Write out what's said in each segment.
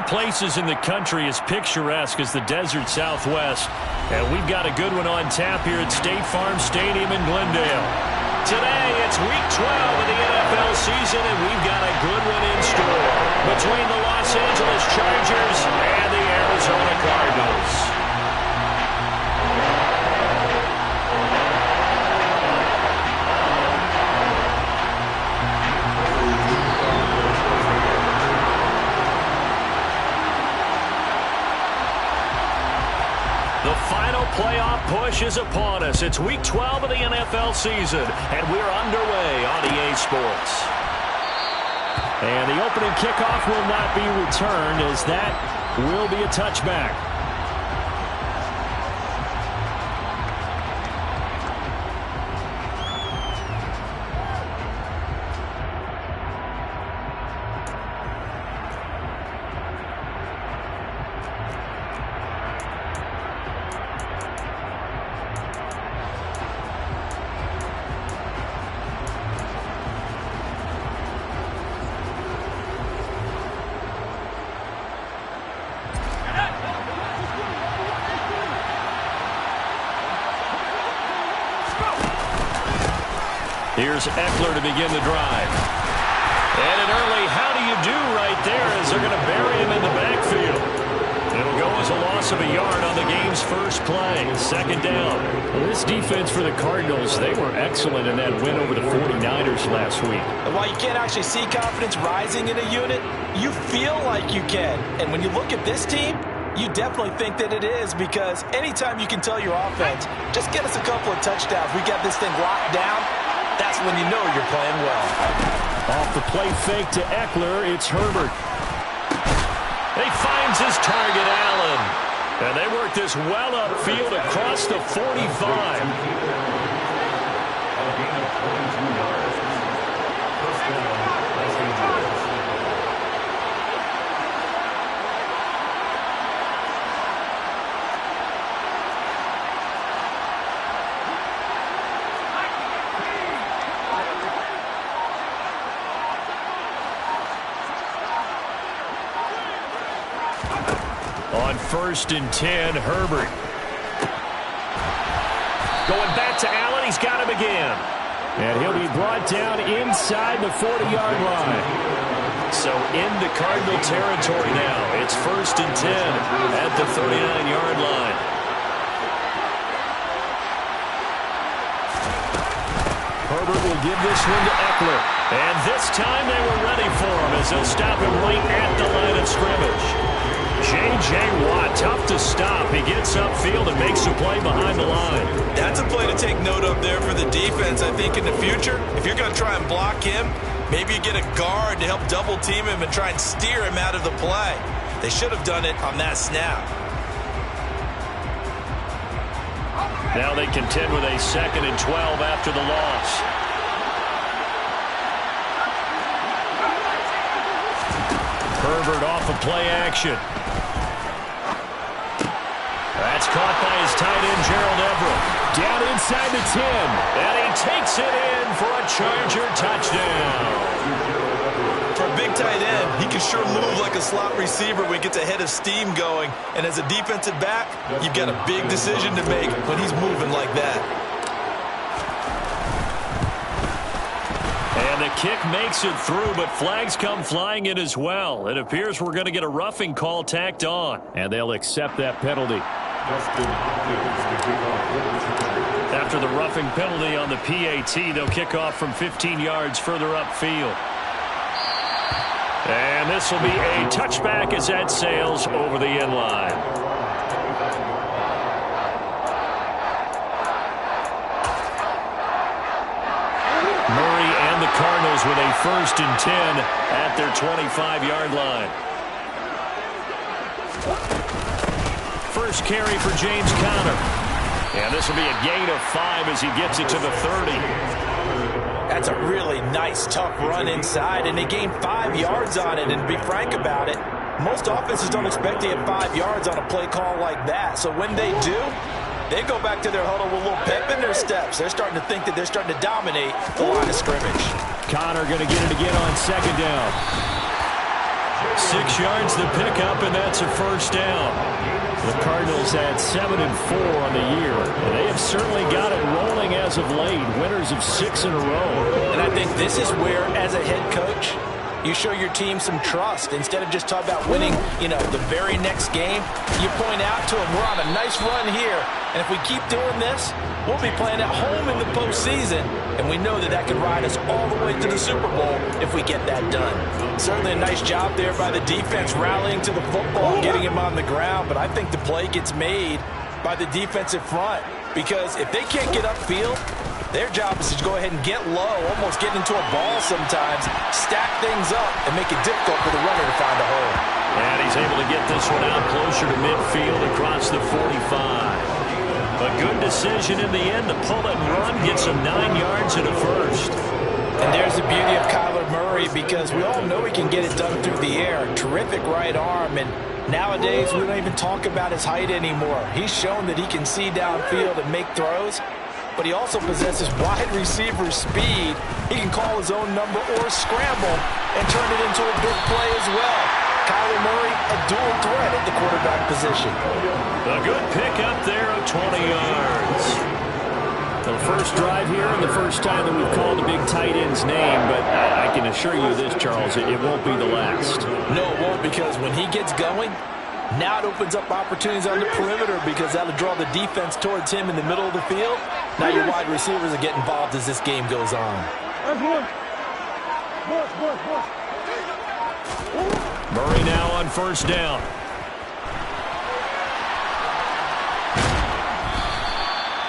places in the country as picturesque as the desert Southwest. And we've got a good one on tap here at State Farm Stadium in Glendale. Today, it's Week 12 of the NFL season, and we've got a good one in store between the Los Angeles Chargers and the Arizona Cardinals. The final playoff push is upon us. It's Week 12 of the NFL season, and we're underway on EA Sports. And the opening kickoff will not be returned, as that will be a touchback. Here's Eckler to begin the drive. And an early how do you do right there as they're going to bury him in the backfield. It'll go as a loss of a yard on the game's first play. Second down. Well, this defense for the Cardinals, they were excellent in that win over the 49ers last week. And while you can't actually see confidence rising in a unit, you feel like you can. And when you look at this team, you definitely think that it is, because anytime you can tell your offense, just get us a couple of touchdowns, we got this thing locked down, that's when you know you're playing well. Off the play fake to Eckler, it's Herbert. He finds his target, Allen. And they work this well upfield across the 45. On 1st and 10, Herbert. Going back to Allen, he's got him again. And he'll be brought down inside the 40-yard line. So into Cardinal territory now. It's 1st and 10 at the 39-yard line. Herbert will give this one to Eckler. And this time they were ready for him as they'll stop him right at the line of scrimmage. J.J. Watt, tough to stop. He gets upfield and makes a play behind the line. That's a play to take note of there for the defense. I think in the future, if you're going to try and block him, maybe you get a guard to help double team him and try and steer him out of the play. They should have done it on that snap. Now they contend with a 2nd and 12 after the loss. Herbert off of play action. That's caught by his tight end, Gerald Everett. Down inside the 10. And he takes it in for a Charger touchdown. For a big tight end, he can sure move like a slot receiver when he gets a head of steam going. And as a defensive back, you've got a big decision to make when he's moving like that. And the kick makes it through, but flags come flying in as well. It appears we're going to get a roughing call tacked on. And they'll accept that penalty. After the roughing penalty on the PAT, they'll kick off from 15 yards further upfield. And this will be a touchback as that sails over the end line. Murray and the Cardinals with a 1st and 10 at their 25-yard line. First carry for James Conner. And this will be a gain of 5 as he gets it to the 30. That's a really nice, tough run inside, and they gained 5 yards on it. And to be frank about it, most offenses don't expect to get 5 yards on a play call like that. So when they do, they go back to their huddle with a little pep in their steps. They're starting to think that they're starting to dominate the line of scrimmage. Conner going to get it again on 2nd down. 6 yards the pickup, and that's a first down. The Cardinals had 7-4 on the year, and they have certainly got it rolling as of late. Winners of 6 in a row. And I think this is where, as a head coach, you show your team some trust. Instead of just talking about winning, the very next game, you point out to them, we're on a nice run here. And if we keep doing this, we'll be playing at home in the postseason. And we know that that could ride us all the way to the Super Bowl if we get that done. Certainly a nice job there by the defense, rallying to the football and getting him on the ground. But I think the play gets made by the defensive front. Because if they can't get upfield, their job is to go ahead and get low, almost get into a ball sometimes, stack things up, and make it difficult for the runner to find a hole. And he's able to get this one out closer to midfield across the 45. A good decision in the end to pull it and run, gets him 9 yards and a first. And there's the beauty of Kyler Murray, because we all know he can get it done through the air. Terrific right arm, and nowadays we don't even talk about his height anymore. He's shown that he can see downfield and make throws, but he also possesses wide receiver speed. He can call his own number or scramble and turn it into a big play as well. Kyler Murray, a dual threat at the quarterback position. A good pickup there of 20 yards. The first drive here and the first time that we've called the big tight end's name, but I can assure you this, Charles, it won't be the last. No, it won't, because when he gets going, now it opens up opportunities on the perimeter, because that'll draw the defense towards him in the middle of the field. Now your wide receivers are getting involved as this game goes on. Murray now on first down.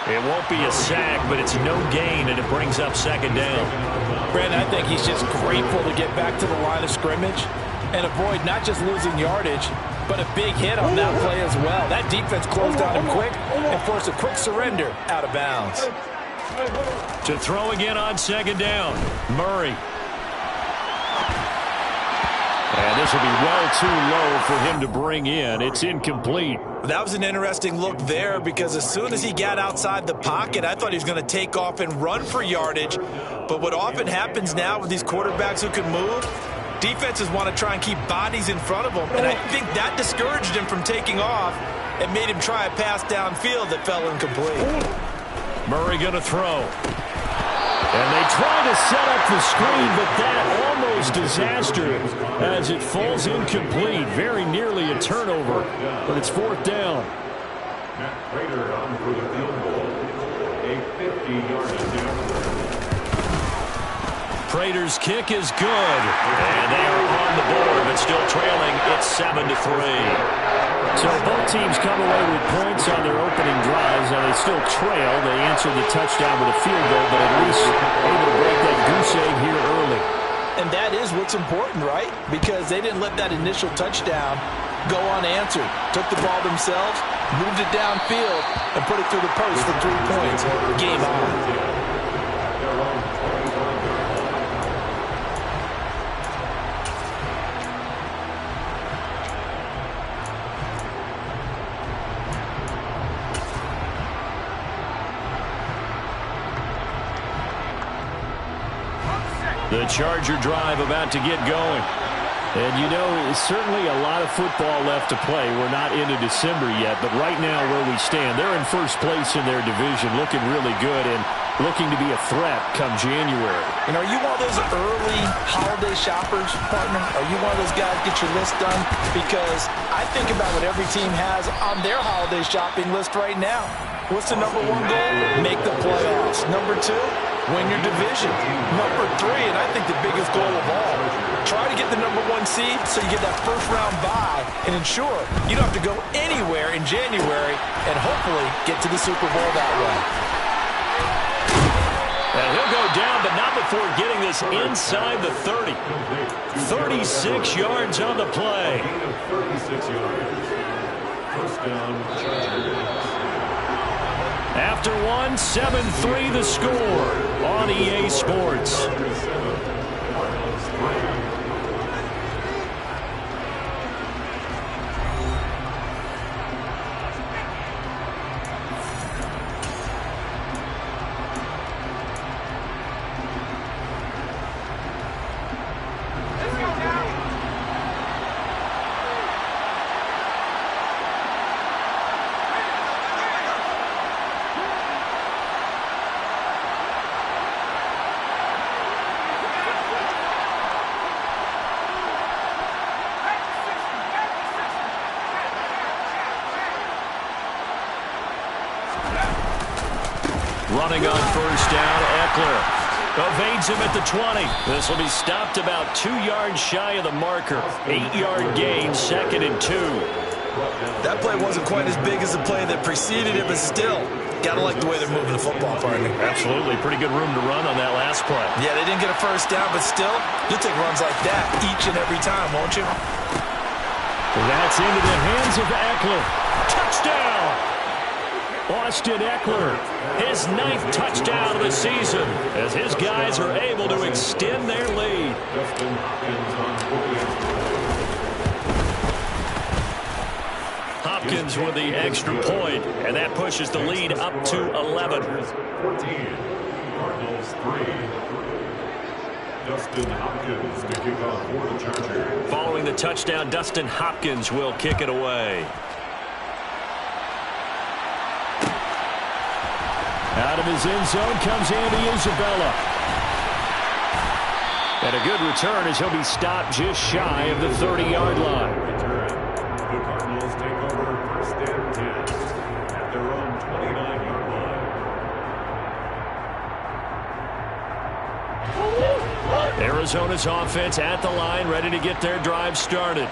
It won't be a sack, but it's no gain, and it brings up second down. Brandon, I think he's just grateful to get back to the line of scrimmage and avoid not just losing yardage, but a big hit on that play as well. That defense closed on him quick and forced a quick surrender out of bounds. To throw again on second down, Murray. And this will be well too low for him to bring in. It's incomplete. That was an interesting look there, because as soon as he got outside the pocket, I thought he was going to take off and run for yardage. But what often happens now with these quarterbacks who can move, defenses want to try and keep bodies in front of them. And I think that discouraged him from taking off and made him try a pass downfield that fell incomplete. Murray going to throw. And they try to set up the screen, but that almost disaster as it falls incomplete. Very nearly a turnover, but it's fourth down. Matt Prater on for the field goal. A 50-yard attempt. Prater's kick is good. And they are on the board, but still trailing. It's 7-3. So both teams come away with points on their opening drives. Now they still trail. They answered the touchdown with a field goal, but at least able to break that goose egg here early. And that is what's important, right? Because they didn't let that initial touchdown go unanswered. Took the ball themselves, moved it downfield, and put it through the post for 3 points. Game on. The Charger drive about to get going. And certainly a lot of football left to play. We're not into December yet, but right now where we stand, they're in first place in their division, looking really good and looking to be a threat come January. And are you one of those early holiday shoppers, partner? Are you one of those guys get your list done? Because I think about what every team has on their holiday shopping list right now. What's the number one goal? Make the playoffs. Number two, win your division. Number three, and I think the biggest goal of all, try to get the number one seed so you get that first round bye and ensure you don't have to go anywhere in January and hopefully get to the Super Bowl that way. And he'll go down, but not before getting this inside the 30. 36 yards on the play. 36 yards. First down, Chargers. After one, 7-3 the score on EA Sports. Running on first down, Eckler evades him at the 20. This will be stopped about 2 yards shy of the marker. 8-yard gain, 2nd and 2. That play wasn't quite as big as the play that preceded it, but still, gotta like the way they're moving the football, partner. Absolutely. Pretty good room to run on that last play. Yeah, they didn't get a first down, but still, you'll take runs like that each and every time, won't you? That's into the hands of Eckler. Touchdown! Austin Eckler, his 9th touchdown of the season, as his guys are able to extend their lead. Hopkins with the extra point, and that pushes the lead up to 11. 14, Cardinals 3. Dustin Hopkins to kick off for the Chargers. Following the touchdown, Dustin Hopkins will kick it away. Out of his end zone comes Andy Isabella. And a good return as he'll be stopped just shy of the 30-yard line. The Cardinals take over first and 10 at their own 29-yard line. Arizona's offense at the line, ready to get their drive started.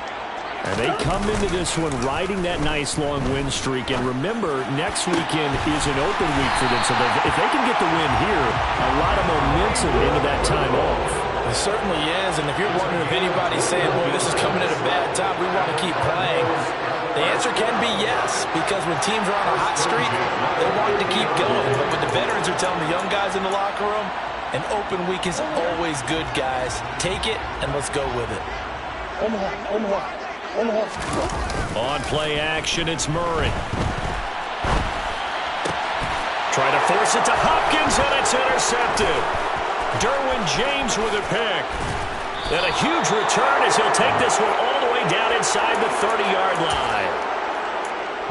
And they come into this one riding that nice long win streak. And remember, next weekend is an open week for them. So if they can get the win here, a lot of momentum into that time off. It certainly is, and if you're wondering if anybody's saying, well, this is coming at a bad time, we want to keep playing, the answer can be yes, because when teams are on a hot streak, they want to keep going. But when the veterans are telling the young guys in the locker room, an open week is always good, guys. Take it, and let's go with it. On play action, it's Murray. Try to force it to Hopkins, and it's intercepted. Derwin James with a pick. And a huge return as he'll take this one all the way down inside the 30-yard line.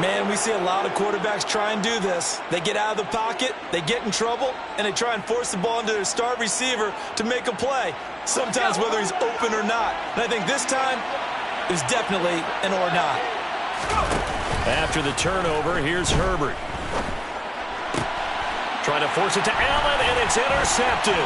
Man, we see a lot of quarterbacks try and do this. They get out of the pocket, they get in trouble, and they try and force the ball into their star receiver to make a play, sometimes whether he's open or not. And I think this time, it was definitely an or not. After the turnover, here's Herbert. Trying to force it to Allen, and it's intercepted.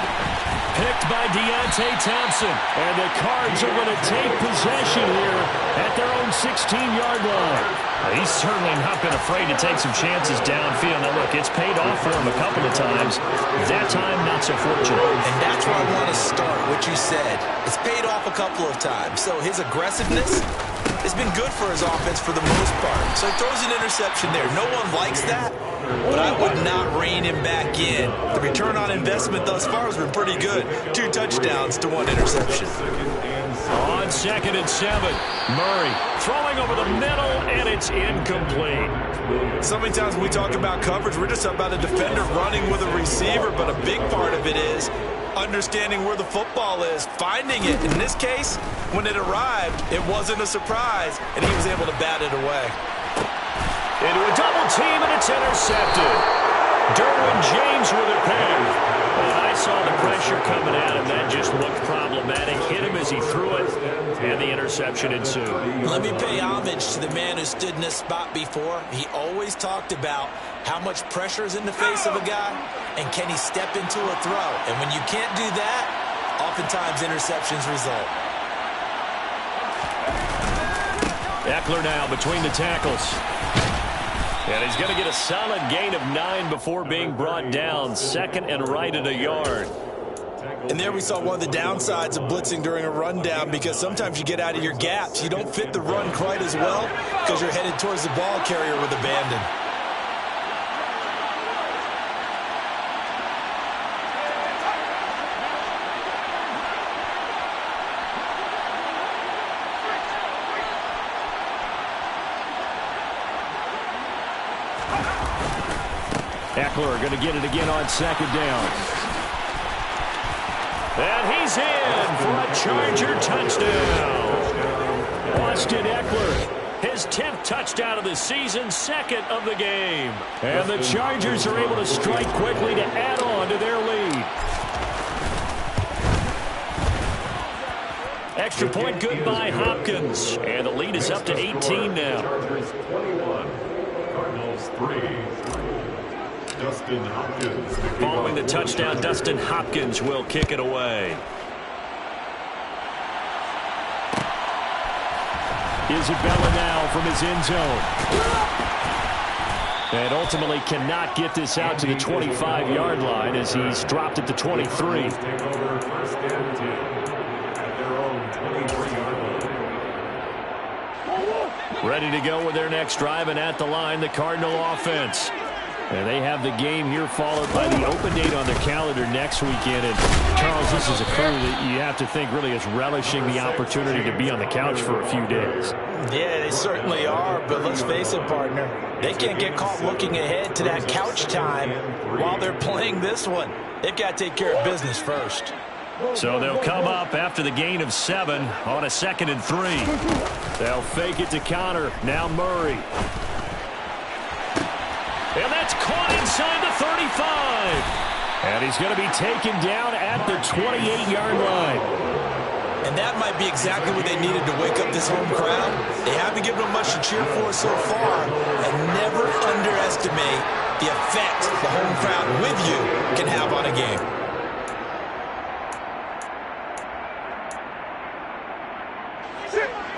Picked by Deontay Thompson. And the Cards are going to take possession here at their own 16-yard line. He's certainly not been afraid to take some chances downfield. Now, look, it's paid off for him a couple of times. That time, not so fortunate. And that's where I want to start, what you said. It's paid off a couple of times. So his aggressiveness has been good for his offense for the most part. So he throws an interception there. No one likes that, but I would not rein him back in. The return on investment thus far has been pretty good. 2 touchdowns to 1 interception. On 2nd and 7, Murray throwing over the middle, and it's incomplete. So many times when we talk about coverage, we're just about a defender running with a receiver, but a big part of it is understanding where the football is, finding it. In this case, when it arrived, it wasn't a surprise, and he was able to bat it away. Into a double team, and it's intercepted. Derwin James with a pick. And I saw the pressure coming at him. That just looked problematic. Hit him as he threw it, and the interception ensued. Let me pay homage to the man who stood in this spot before. He always talked about how much pressure is in the face of a guy, and can he step into a throw. And when you can't do that, oftentimes interceptions result. Eckler now between the tackles. And he's going to get a solid gain of 9 before being brought down. 2nd and right at a yard. And there we saw one of the downsides of blitzing during a rundown, because sometimes you get out of your gaps. You don't fit the run quite as well because you're headed towards the ball carrier with abandon. Eckler going to get it again on 2nd down. And he's in for a Charger touchdown. Austin Eckler, his 10th touchdown of the season, 2nd of the game. And the Chargers are able to strike quickly to add on to their lead. Extra point good by Hopkins. And the lead is up to 18 now. Chargers 21, Cardinals 3. Dustin Hopkins. Following the touchdown, Dustin Hopkins will kick it away. Isabella now from his end zone. And ultimately cannot get this out to the 25-yard line as he's dropped at the 23. Take over first and 10 at their own 23-yard line. Ready to go with their next drive, and at the line, the Cardinal offense. And they have the game here followed by the open date on their calendar next weekend. And Charles, this is a crew that you have to think really is relishing the opportunity to be on the couch for a few days. Yeah, they certainly are, but let's face it, partner. They can't get caught looking ahead to that couch time while they're playing this one. They've got to take care of business first. So they'll come up after the gain of 7 on a 2nd and 3. They'll fake it to Connor. Now Murray. And that's caught inside the 35. And he's going to be taken down at the 28-yard line. And that might be exactly what they needed to wake up this home crowd. They haven't given them much to cheer for so far. And never underestimate the effect the home crowd with you can have on a game.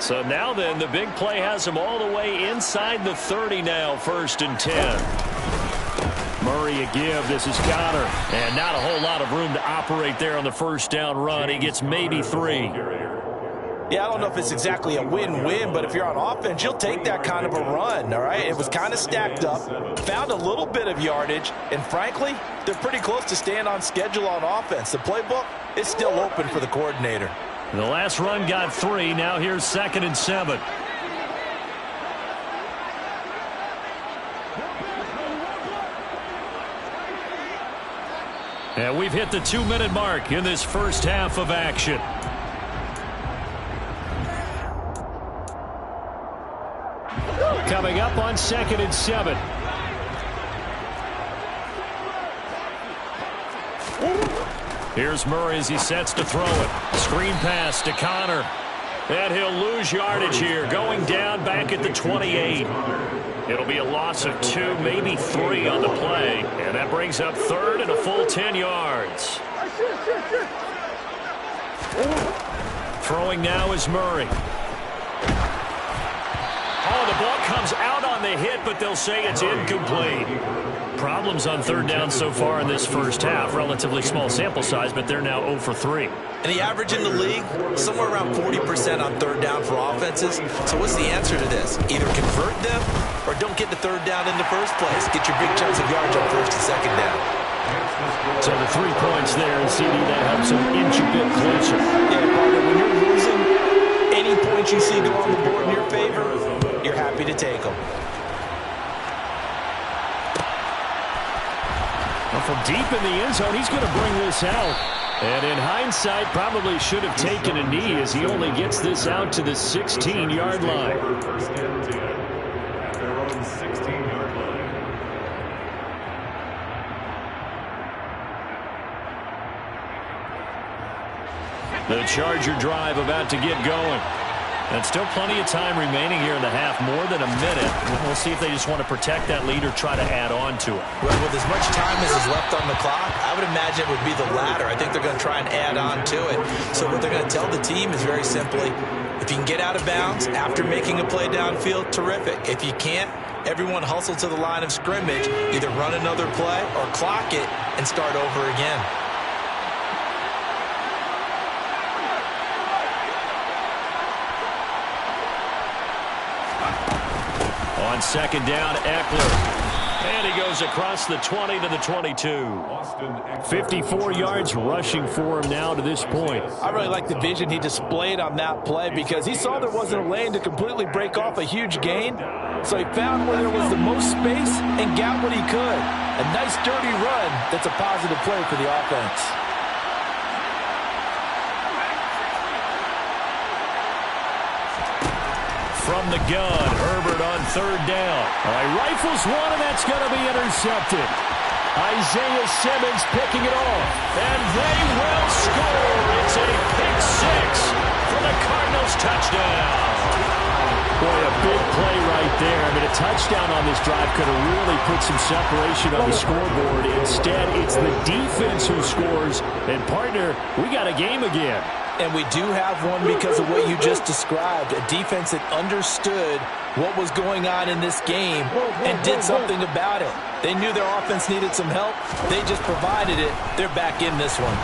So now then, the big play has him all the way inside the 30 now, 1st and 10. Murray a give. This is Connor. And not a whole lot of room to operate there on the first down run. He gets maybe 3. Yeah, I don't know if it's exactly a win-win, but if you're on offense, you'll take that kind of a run, all right? It was kind of stacked up, found a little bit of yardage, and frankly, they're pretty close to staying on schedule on offense. The playbook is still open for the coordinator. The last run got 3. Now here's 2nd and 7. And we've hit the 2-minute mark in this first half of action. Coming up on 2nd and 7. Here's Murray as he sets to throw it. Screen pass to Connor. And he'll lose yardage here, going down back at the 28. It'll be a loss of 2, maybe 3 on the play. And that brings up 3rd and a full 10 yards. Throwing now is Murray. Oh, the ball comes out on the hit, but they'll say it's incomplete. Problems on 3rd down so far in this first half. Relatively small sample size, but they're now 0 for 3. And the average in the league, somewhere around 40% on 3rd down for offenses. So what's the answer to this? Either convert them or don't get the 3rd down in the first place. Get your big chunks of yards on 1st and 2nd down. So the 3 points there, and CD, that helps them inch a bit closer. Yeah, partner, when you're losing, any points you see go on the board in your favor, you're happy to take them. Well, from deep in the end zone, he's going to bring this out. And in hindsight, probably should have taken a knee as he only gets this out to the 16-yard line. First and 10 at their own 16-yard line. The Charger drive about to get going. And still plenty of time remaining here in the half, more than a minute. We'll see if they just want to protect that lead or try to add on to it. Well, with as much time as is left on the clock, I would imagine it would be the latter. I think they're going to try and add on to it. So what they're going to tell the team is very simply, if you can get out of bounds after making a play downfield, terrific. If you can't, everyone hustle to the line of scrimmage, either run another play or clock it and start over again. On 2nd down, Eckler. And he goes across the 20 to the 22. 54 yards rushing for him now to this point. I really like the vision he displayed on that play because he saw there wasn't a lane to completely break off a huge gain. So he found where there was the most space and got what he could. A nice dirty run that's a positive play for the offense. From the gun, Herbert on 3rd down. All right, rifles one, and that's going to be intercepted. Isaiah Simmons picking it off. And they will score. It's a pick 6 for the Cardinals touchdown. Boy, a big play right there. I mean, a touchdown on this drive could have really put some separation on the scoreboard. Instead, it's the defense who scores. And, partner, we got a game again. And we do have one because of what you just described. A defense that understood what was going on in this game and did something about it. They knew their offense needed some help. They just provided it. They're back in this one.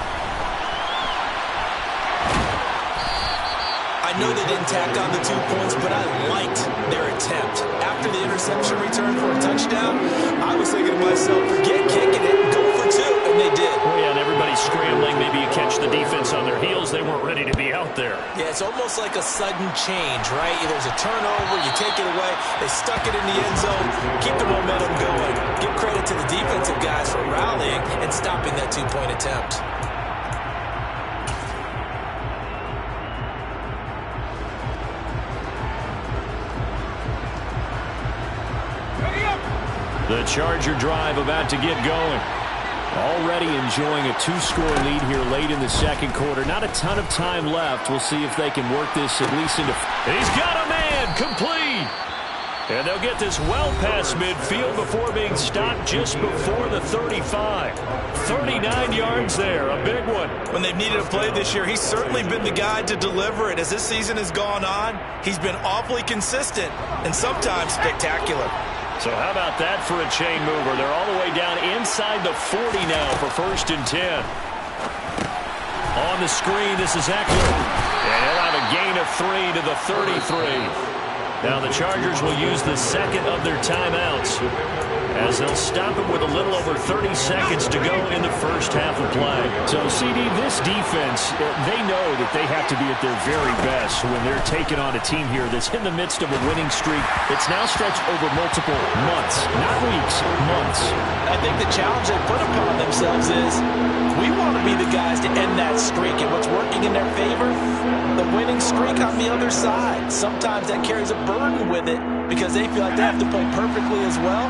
I know they didn't tack on the 2 points, but I liked their attempt. After the interception return for a touchdown, I was thinking to myself, forget kicking it, go for 2, and they did. Well, yeah, and everybody's scrambling. Maybe you catch the defense on their heels. They weren't ready to be out there. Yeah, it's almost like a sudden change, right? There's a turnover, you take it away, they stuck it in the end zone, keep the momentum going. Give credit to the defensive guys for rallying and stopping that 2-point attempt. The Charger drive about to get going. Already enjoying a 2-score lead here late in the second quarter. Not a ton of time left. We'll see if they can work this at least into... He's got a man, complete. And they'll get this well past midfield before being stopped just before the 35. 39 yards there, a big one. When they've needed a play this year, he's certainly been the guy to deliver it. As this season has gone on, he's been awfully consistent and sometimes spectacular. So how about that for a chain mover? They're all the way down inside the 40 now for 1st and 10. On the screen, this is Eckler. And he'll have a gain of 3 to the 33. Now the Chargers will use the second of their timeouts as they'll stop it with a little over 30 seconds to go in the first half of play. So, CD, this defense, they know that they have to be at their very best when they're taking on a team here that's in the midst of a winning streak that's now stretched over multiple months, not weeks, months. I think the challenge they put upon themselves is we want to be the guys to end that streak, and what's working in their favor, the winning streak on the other side. Sometimes that carries a burden with it because they feel like they have to play perfectly as well.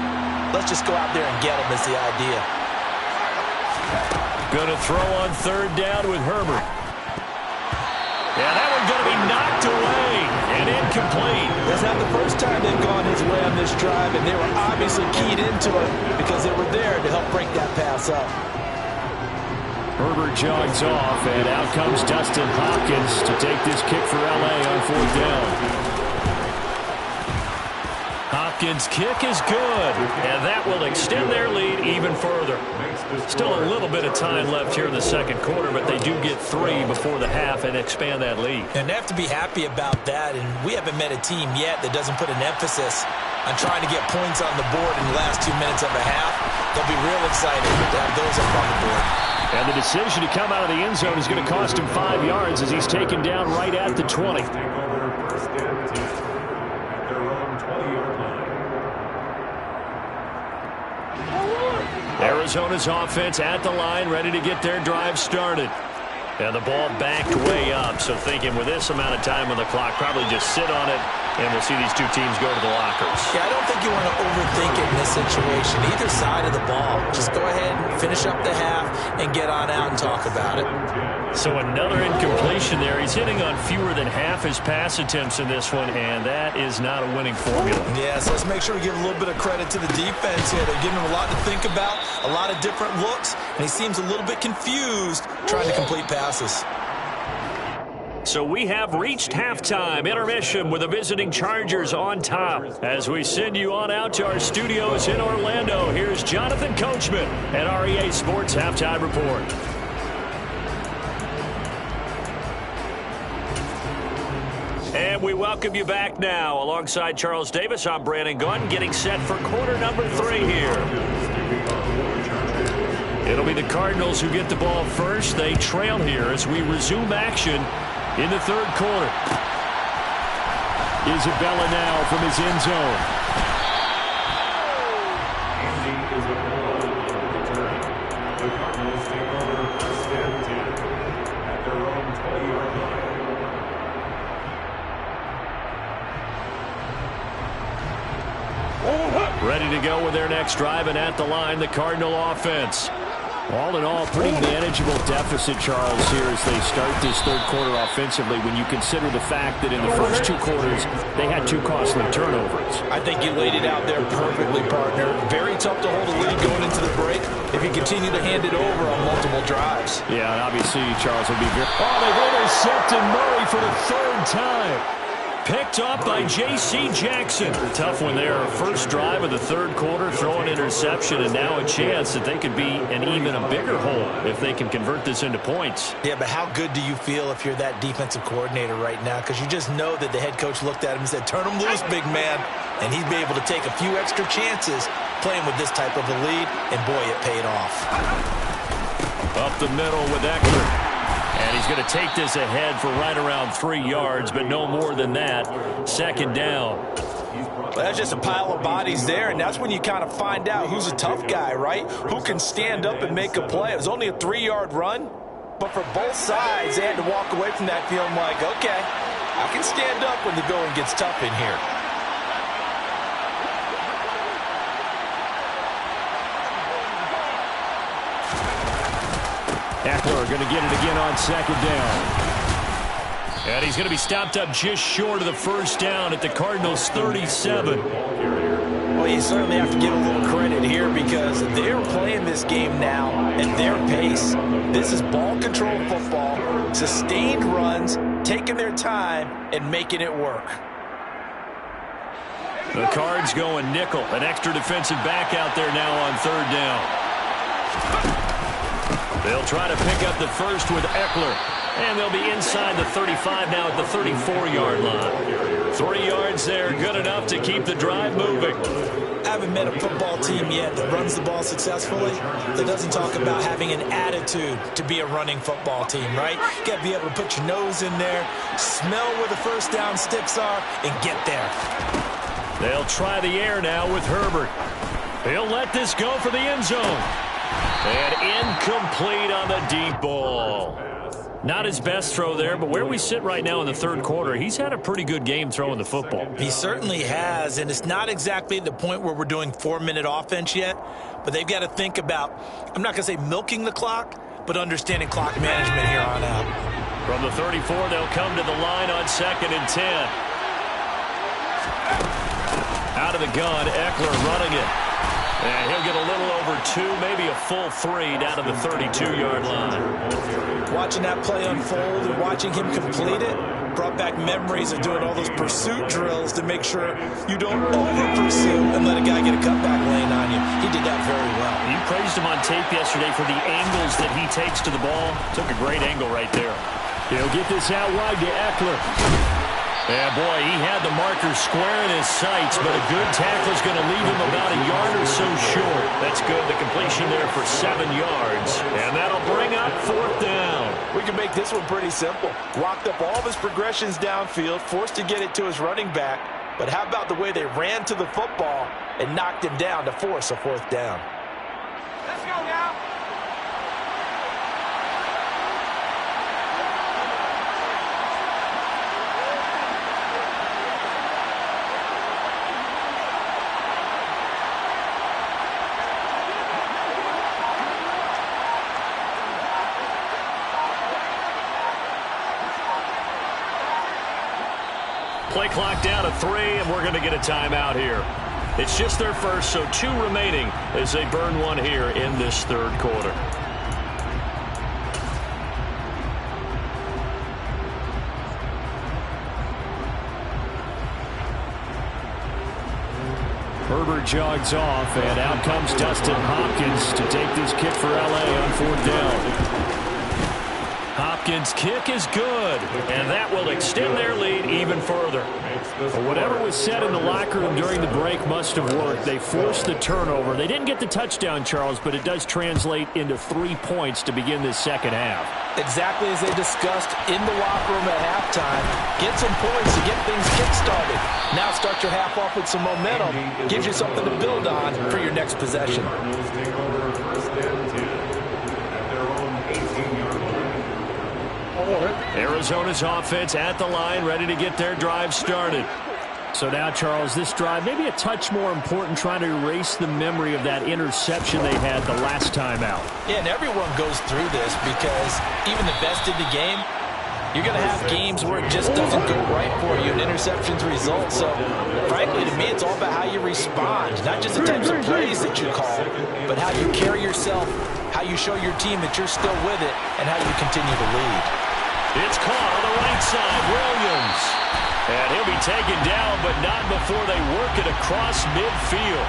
Let's just go out there and get them is the idea. Going to throw on 3rd down with Herbert. Yeah, that one's going to be knocked away and incomplete. That's not the first time they've gone his way on this drive, and they were obviously keyed into it because they were there to help break that pass up. Herbert jogs off, and out comes Dustin Hopkins to take this kick for L.A. on 4th down. Hopkins' kick is good, and that will extend their lead even further. Still a little bit of time left here in the second quarter, but they do get 3 before the half and expand that lead. And they have to be happy about that, and we haven't met a team yet that doesn't put an emphasis on trying to get points on the board in the last 2 minutes of a half. They'll be real excited to have those up on the board. And the decision to come out of the end zone is going to cost him 5 yards as he's taken down right at the 20. Arizona's offense at the line, ready to get their drive started. And the ball backed way up, so thinking with this amount of time on the clock, probably just sit on it, and we'll see these two teams go to the lockers. Yeah, I don't think you want to overthink it in this situation. Either side of the ball, just go ahead and finish up the half and get on out and talk about it. So another incompletion there. He's hitting on fewer than half his pass attempts in this one, and that is not a winning formula. Yeah, so let's make sure we give a little bit of credit to the defense here. They're giving him a lot to think about, a lot of different looks, and he seems a little bit confused trying to complete passes. So we have reached halftime, intermission with the visiting Chargers on top. As we send you on out to our studios in Orlando, here's Jonathan Coachman at REA Sports Halftime Report. And we welcome you back now. Alongside Charles Davis, I'm Brandon Gunn, getting set for quarter number 3 here. It'll be the Cardinals who get the ball first. They trail here as we resume action in the third quarter. Isabella now from his end zone. Andy Isabella returning. The Cardinals take over 1st and 10 at their own 20-yard line. Ready to go with their next drive, and at the line, the Cardinal offense. All in all, pretty manageable deficit, Charles, here as they start this third quarter offensively when you consider the fact that in the first two quarters they had two costly turnovers. I think you laid it out there perfectly, partner. Very tough to hold a lead going into the break if you continue to hand it over on multiple drives. Yeah, and obviously, Charles, will be very... Oh, they've intercepted Murray for the third time. Picked up by J.C. Jackson. Tough one there. First drive of the third quarter, throw an interception, and now a chance that they could be in even a bigger hole if they can convert this into points. Yeah, but how good do you feel if you're that defensive coordinator right now? Because you just know that the head coach looked at him and said, turn him loose, big man. And he'd be able to take a few extra chances playing with this type of a lead, and boy, it paid off. Up the middle with Eckler. And he's going to take this ahead for right around 3 yards, but no more than that. Second down. Well, that's just a pile of bodies there, and that's when you kind of find out who's a tough guy, right? Who can stand up and make a play. It was only a 3-yard run, but for both sides, they had to walk away from that feeling like, okay, I can stand up when the going gets tough in here. Eckler going to get it again on second down. And he's going to be stopped up just short of the first down at the Cardinals' 37. Well, you certainly have to give a little credit here because they're playing this game now at their pace. This is ball control football, sustained runs, taking their time and making it work. The Cards going nickel. An extra defensive back out there now on third down. They'll try to pick up the first with Eckler. And they'll be inside the 35 now at the 34-yard line. 3 yards there, good enough to keep the drive moving. I haven't met a football team yet that runs the ball successfully that doesn't talk about having an attitude to be a running football team, right? You got to be able to put your nose in there, smell where the first down sticks are, and get there. They'll try the air now with Herbert. He'll let this go for the end zone. And incomplete on the deep ball. Not his best throw there, but where we sit right now in the third quarter, he's had a pretty good game throwing the football. He certainly has, and it's not exactly the point where we're doing 4-minute offense yet, but they've got to think about, I'm not going to say milking the clock, but understanding clock management here on out. From the 34, they'll come to the line on 2nd and 10. Out of the gun, Eckler running it. And he'll get a little over 2, maybe a full 3 down to the 32-yard line. Watching that play unfold and watching him complete it brought back memories of doing all those pursuit drills to make sure you don't over-pursue and let a guy get a cutback lane on you. He did that very well. You praised him on tape yesterday for the angles that he takes to the ball. Took a great angle right there. He'll get this out wide to Eckler. Yeah, boy, he had the marker square in his sights, but a good tackle is going to leave him about a yard or so short. That's good. The completion there for 7 yards. And that'll bring up 4th down. We can make this one pretty simple. Locked up all of his progressions downfield, forced to get it to his running back. But how about the way they ran to the football and knocked him down to force a 4th down? Let's go now. Play clock down to 3, and we're going to get a timeout here. It's just their first, so 2 remaining as they burn one here in this third quarter. Herbert jogs off, and out comes Dustin Hopkins to take this kick for L.A. on 4th down. Hopkins' kick is good, and that will extend their lead even further. Well, whatever was said in the locker room during the break must have worked. They forced the turnover. They didn't get the touchdown, Charles, but it does translate into 3 points to begin this second half. Exactly as they discussed in the locker room at halftime. Get some points to get things kick-started. Now start your half off with some momentum. Gives you something to build on for your next possession. Arizona's offense at the line, ready to get their drive started. So now, Charles, this drive maybe a touch more important, trying to erase the memory of that interception they had the last time out. Yeah, and everyone goes through this because even the best in the game, you're going to have games where it just doesn't go right for you and interceptions result. So, frankly, to me, it's all about how you respond, not just the types of plays that you call, but how you carry yourself, how you show your team that you're still with it, and how you continue to lead. It's caught on the right side, Williams. And he'll be taken down, but not before they work it across midfield.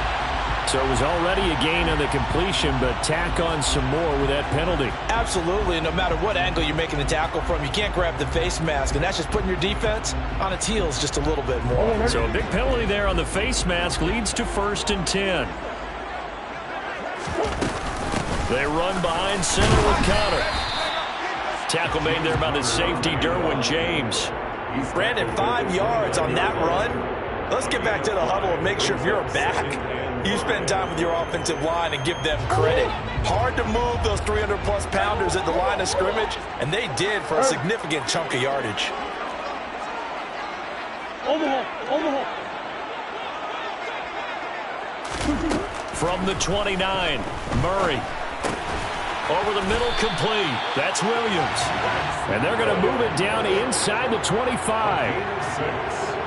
So it was already a gain on the completion, but tack on some more with that penalty. Absolutely. No matter what angle you're making the tackle from, you can't grab the face mask, and that's just putting your defense on its heels just a little bit more. So a big penalty there on the face mask leads to 1st and 10. They run behind center with Connor. Tackle made there by the safety, Derwin James. Brandon, 5 yards on that run. Let's get back to the huddle and make sure if you're a back, you spend time with your offensive line and give them credit. Hard to move those 300-plus pounders at the line of scrimmage, and they did for a significant chunk of yardage. From the 29, Murray. Over the middle, complete. That's Williams. And they're going to move it down inside the 25.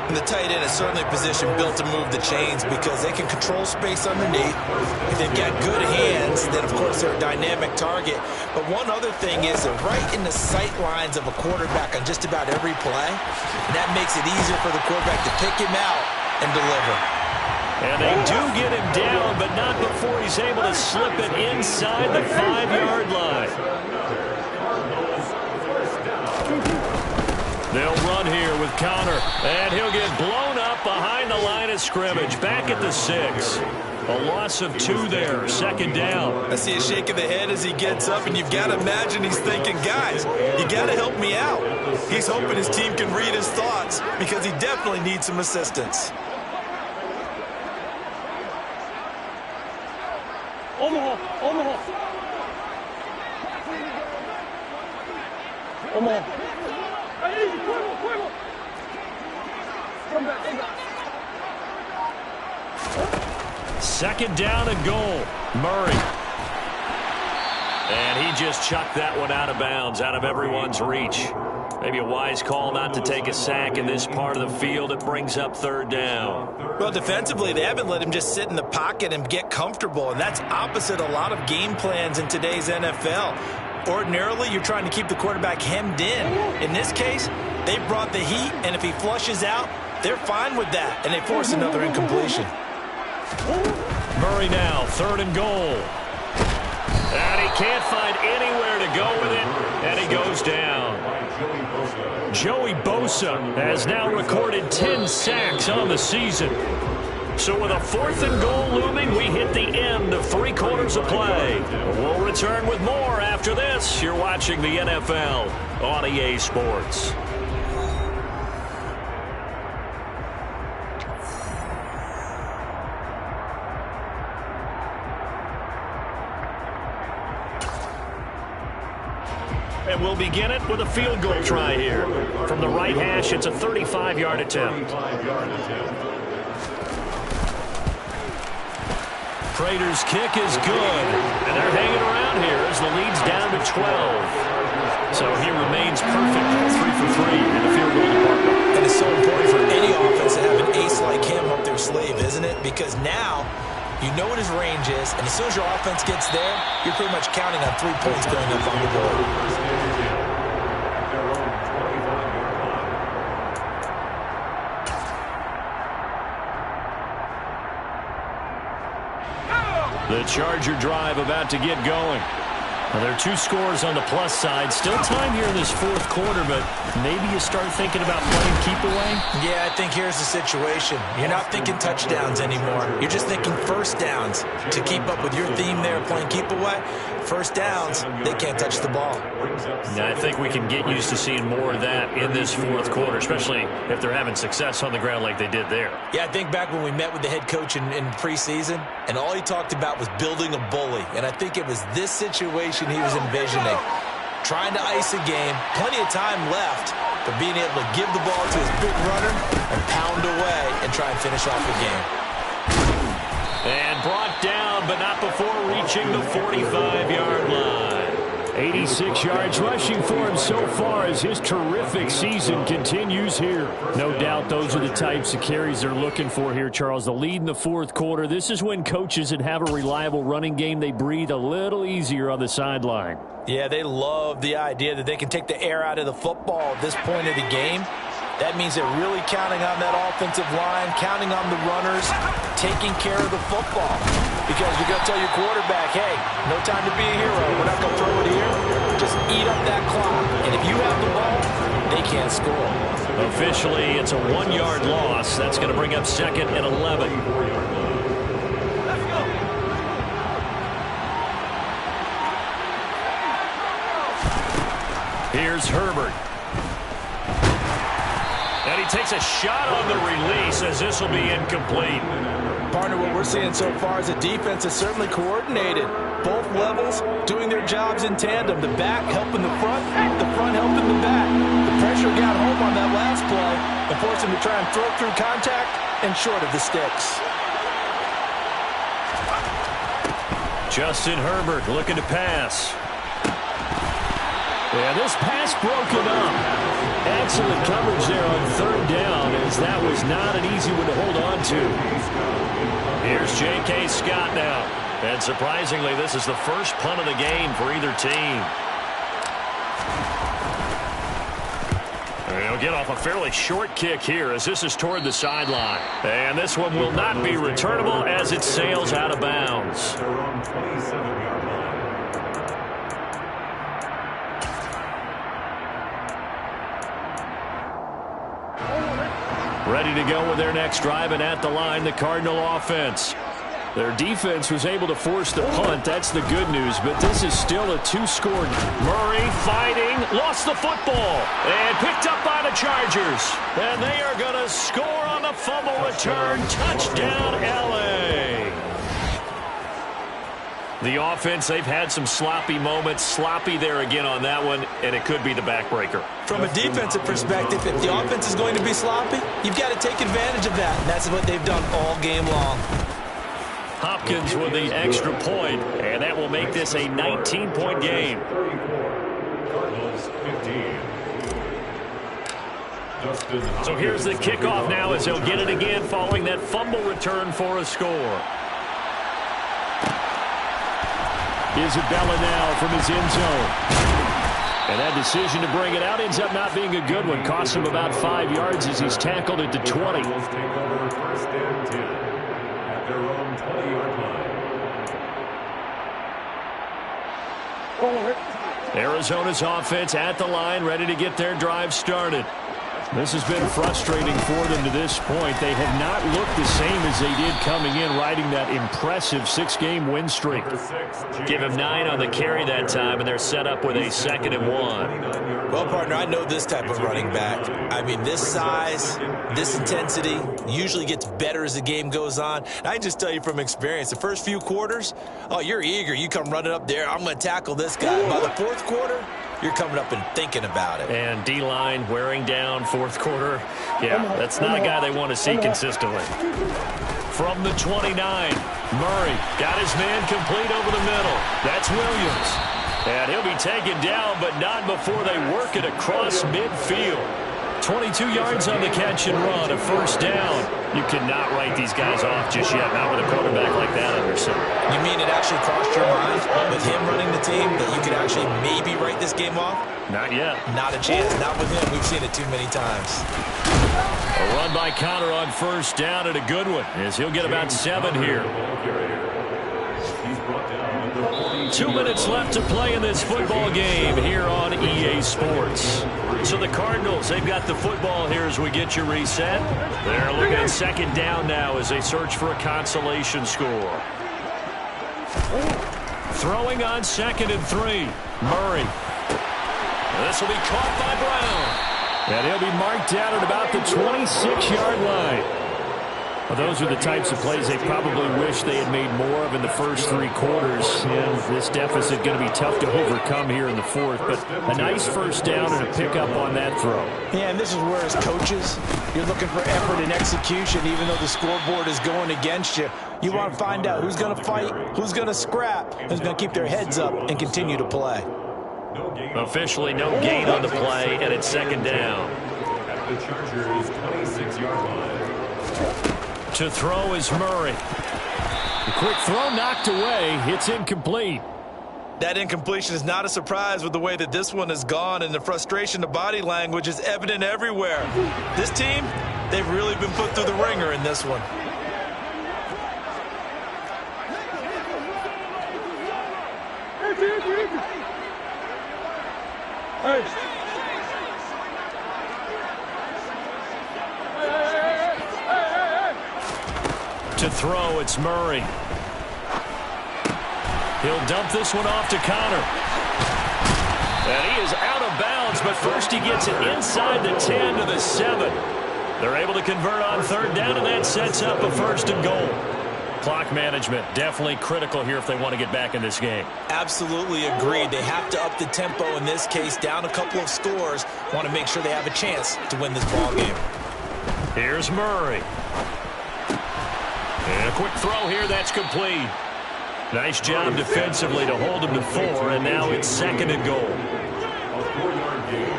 And the tight end is certainly a position built to move the chains because they can control space underneath. If they've got good hands, then, of course, they're a dynamic target. But one other thing is they're right in the sight lines of a quarterback on just about every play. And that makes it easier for the quarterback to pick him out and deliver. And they do get him down, but not before he's able to slip it inside the 5-yard line. They'll run here with Connor, and he'll get blown up behind the line of scrimmage, back at the 6. A loss of 2 there, 2nd down. I see a shake of the head as he gets up, and you've got to imagine he's thinking, guys, you got to help me out. He's hoping his team can read his thoughts because he definitely needs some assistance. Omaha. Second down and goal. Murray. And he just chucked that one out of bounds, out of everyone's reach. Maybe a wise call not to take a sack in this part of the field. It brings up 3rd down. Well, defensively, they haven't let him just sit in the pocket and get comfortable, and that's opposite a lot of game plans in today's NFL. Ordinarily, you're trying to keep the quarterback hemmed in. In this case, they brought the heat, and if he flushes out, they're fine with that, and they force another incompletion. Murray now, 3rd and goal. And he can't find anywhere to go with it, and he goes down. Joey Bosa has now recorded 10 sacks on the season. So with a 4th and goal looming, we hit the end of 3 quarters of play. We'll return with more after this. You're watching the NFL on EA Sports. And we'll begin it with a field goal try here. From the right hash, it's a 35-yard attempt. Prater's kick is good. And they're hanging around here as the lead's down to 12. So he remains perfect, 3 for 3 in the field goal department. And it's so important for any offense to have an ace like him up their sleeve, isn't it? Because now you know what his range is, and as soon as your offense gets there, you're pretty much counting on 3 points going up on the board. The Charger drive about to get going. Well, there are 2 scores on the plus side. Still time here in this 4th quarter, but maybe you start thinking about playing keep away? Yeah, I think here's the situation. You're not thinking touchdowns anymore. You're just thinking first downs. To keep up with your theme there, playing keep away, first downs, they can't touch the ball. Now, I think we can get used to seeing more of that in this 4th quarter, especially if they're having success on the ground like they did there. Yeah, I think back when we met with the head coach in preseason, and all he talked about was building a bully. And I think it was this situation he was envisioning. Trying to ice a game, plenty of time left, but being able to give the ball to his big runner and pound away and try and finish off the game. And brought down, but not before reaching the 45-yard line. 86 yards rushing for him so far as his terrific season continues here. No doubt those are the types of carries they're looking for here, Charles. The lead in the fourth quarter. This is when coaches that have a reliable running game, they breathe a little easier on the sideline. Yeah, they love the idea that they can take the air out of the football at this point of the game. That means they're really counting on that offensive line, counting on the runners, taking care of the football. Because you're going to tell your quarterback, hey, no time to be a hero. We're not going to throw it here. Just eat up that clock. And if you have the ball, they can't score. Officially, it's a 1-yard loss. That's going to bring up 2nd and 11. Let's go. Here's Herbert. And he takes a shot on the release as this will be incomplete. Partner, what we're seeing so far is the defense is certainly coordinated. Both levels doing their jobs in tandem. The back helping the front helping the back. The pressure got home on that last play and forced him to try and throw through contact and short of the sticks. Justin Herbert looking to pass. Yeah, this pass broken up. Excellent coverage there on 3rd down, as that was not an easy one to hold on to. Here's J.K. Scott now. And surprisingly, this is the first punt of the game for either team. And he'll get off a fairly short kick here as this is toward the sideline. And this one will not be returnable as it sails out of bounds. Their own 27-yard line. Ready to go with their next drive, and at the line, the Cardinal offense. Their defense was able to force the punt. That's the good news, but this is still a 2-score. Murray fighting, lost the football, and picked up by the Chargers. And they are going to score on the fumble return. Touchdown, L.A. The offense, they've had some sloppy moments. Sloppy there again on that one, and it could be the backbreaker. From a defensive perspective, if the offense is going to be sloppy, you've got to take advantage of that. And that's what they've done all game long. Hopkins with the extra point, and that will make this a 19-point game. 34, Cardinals 15. So here's the kickoff now as they'll get it again following that fumble return for a score. Isabella now from his end zone. And that decision to bring it out ends up not being a good one. Costs him about 5 yards as he's tackled at the 20. Take over 1st and 10 at their own 20-yard line. Arizona's offense at the line, ready to get their drive started. This has been frustrating for them to this point. They have not looked the same as they did coming in, riding that impressive 6-game win streak. Give him 9 on the carry that time, and they're set up with a 2nd and 1. Well, partner, I know this type of running back. I mean, this size, this intensity usually gets better as the game goes on. And I just tell you from experience, the first few quarters, oh, you're eager. You come running up there, I'm going to tackle this guy. By the 4th quarter, you're coming up and thinking about it. And D-line wearing down 4th quarter. Yeah, that's not a guy they want to see consistently. From the 29, Murray got his man complete over the middle. That's Williams. And he'll be taken down, but not before they work it across midfield. 22 yards on the catch and run, a 1st down. You cannot write these guys off just yet, not with a quarterback like that under center. You mean it actually crossed your mind with him running the team that you could actually maybe write this game off? Not yet. Not a chance. Not with him. We've seen it too many times. A run by Connor on 1st down, and a good one, as he'll get about 7 here. 2 minutes left to play in this football game here on EA Sports. So the Cardinals, they've got the football here as we get you reset. They're looking at 2nd down now as they search for a consolation score. Throwing on 2nd and 3. Murray. This will be caught by Brown. And he'll be marked down at about the 26-yard line. Well, those are the types of plays they probably wish they had made more of in the first 3 quarters. And this deficit going to be tough to overcome here in the fourth. But a nice first down and a pickup on that throw. Yeah, and this is where, as coaches, you're looking for effort and execution, even though the scoreboard is going against you. You want to find out who's going to fight, who's going to scrap, who's going to keep their heads up and continue to play. Officially no gain on the play, and it's second down. At the Chargers' 26-yard line. To throw is Murray. A quick throw knocked away. It's incomplete. That incompletion is not a surprise with the way that this one has gone, and the frustration, the body language is evident everywhere. This team, they've really been put through the ringer in this one. To throw, it's Murray. He'll dump this one off to Connor. And he is out of bounds, but first he gets it inside the 10 to the 7. They're able to convert on third down, and that sets up a first and goal. Clock management, definitely critical here if they want to get back in this game. Absolutely agreed. They have to up the tempo in this case, down a couple of scores. Want to make sure they have a chance to win this ball game. Here's Murray. And a quick throw here, that's complete. Nice job defensively to hold him to 4, and now it's second and goal. A 4-yard gain.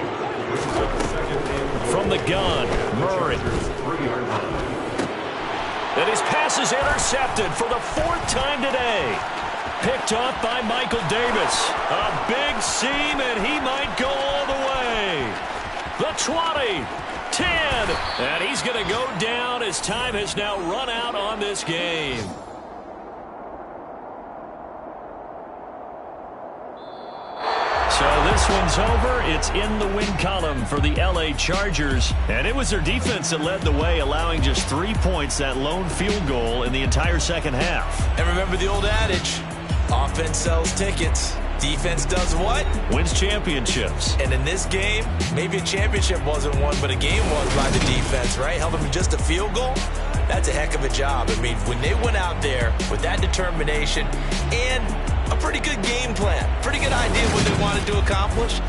Second From the gun, Murray. 3-yard line. And his pass is intercepted for the 4th time today. Picked off by Michael Davis. A big seam, and he might go all the way. The 20. 10, and he's going to go down as time has now run out on this game. So this one's over. It's in the win column for the LA Chargers, and it was their defense that led the way, allowing just 3 points, that lone field goal in the entire second half. And remember the old adage, offense sells tickets. Defense does what? Wins championships. And in this game, maybe a championship wasn't won, but a game was by the defense, right? Held them to just a field goal. That's a heck of a job. I mean, when they went out there with that determination and a pretty good game plan, pretty good idea of what they wanted to accomplish,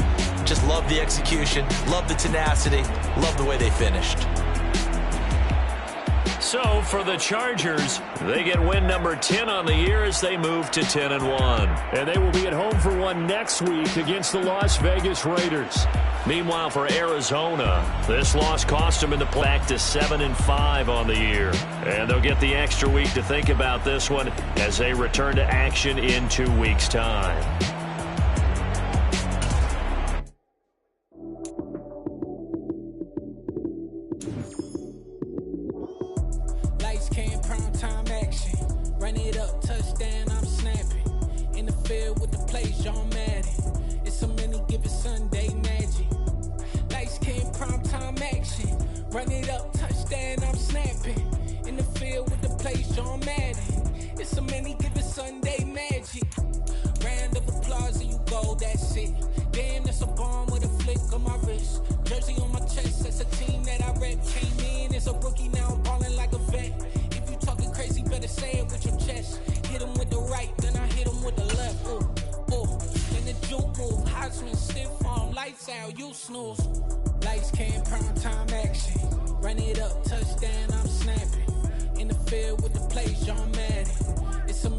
just love the execution, love the tenacity, love the way they finished. So for the Chargers, they get win number 10 on the year as they move to 10-1. And they will be at home for one next week against the Las Vegas Raiders. Meanwhile, for Arizona, this loss cost them in the play back to 7-5 on the year. And they'll get the extra week to think about this one as they return to action in 2 weeks' time. Lights, cam, prime time action. Run it up, touchdown, I'm snapping. In the field with the plays, John Madden. It's a many given Sunday magic. Lights, cam, prime time action. Run it up, touchdown, I'm snapping. In the field with the plays, John Madden. It's a many given Sunday magic. Round of applause and you go, that's it. Damn, that's a bomb with a flick on my wrist. Jersey on my chest, that's a team that I rep. Came in as a rookie, now I'm balling like a vet. If you talking crazy, better say it with your chest. Hit him with the right, then I hit him with the left. Ooh, ooh. Then the juke move, Heisman, stiff arm, lights out, you snooze. Lights, cam, prime time action. Run it up, touchdown, I'm snapping. In the field with the plays, John Madden. It's a